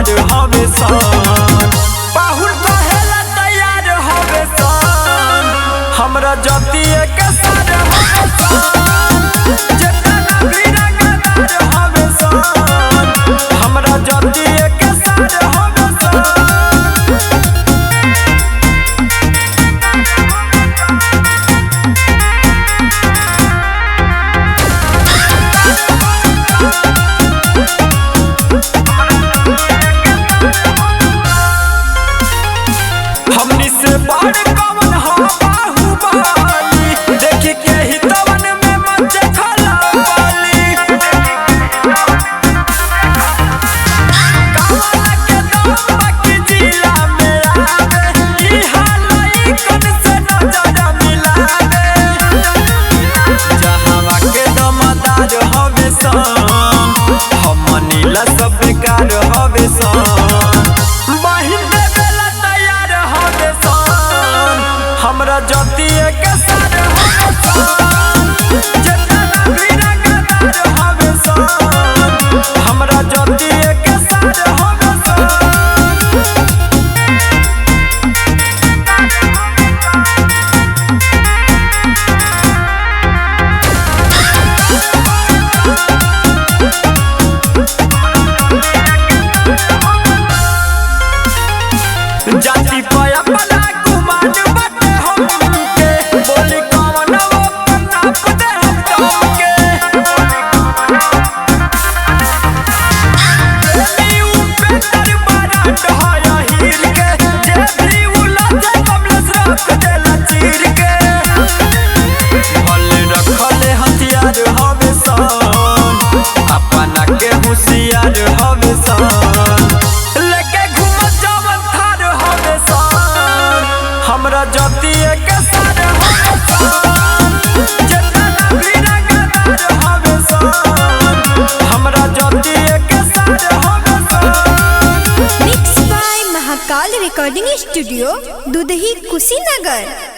हमार हवे सन। पाहुल कहेला तैयार हवे सन, हमरा जतिये के सार हवे सन। जेतना भी रंगदार हवे सन, हमरा जतिये के सार हवे सन। हमनी से बड़ कवन हो बाहुबली, देखी के ही तवन में मचे खलबली। कवन के दम बाकी जिला में आवे, ई हालई कन से नजर मिलावे। जहावा के दमदार हवे सन, हमनी ला सब बेकार हवे सन। हमरा जतिये के सार हवे सन, जेतना भी रंगदार हवे सन, हमरा जतिये के सार हवे सन। जाति पे अपना गुमान बाटे हमके, बोली कवन वो नाप दे हम तोके। प्रेमी उपेंद्र बरांड है हीर के, जे भी उलझे कमलेश रख देला चीर के। भले रखले हथियार हवे सन, अपना के होशियार हवे सन। हमरा जतिये के सार हवे सन, जेतना भी रंगदार हवे सन, हमरा जतिये के सार हवे सन। Mix by Mahakal recording studio, Dudhahi Kushinagar.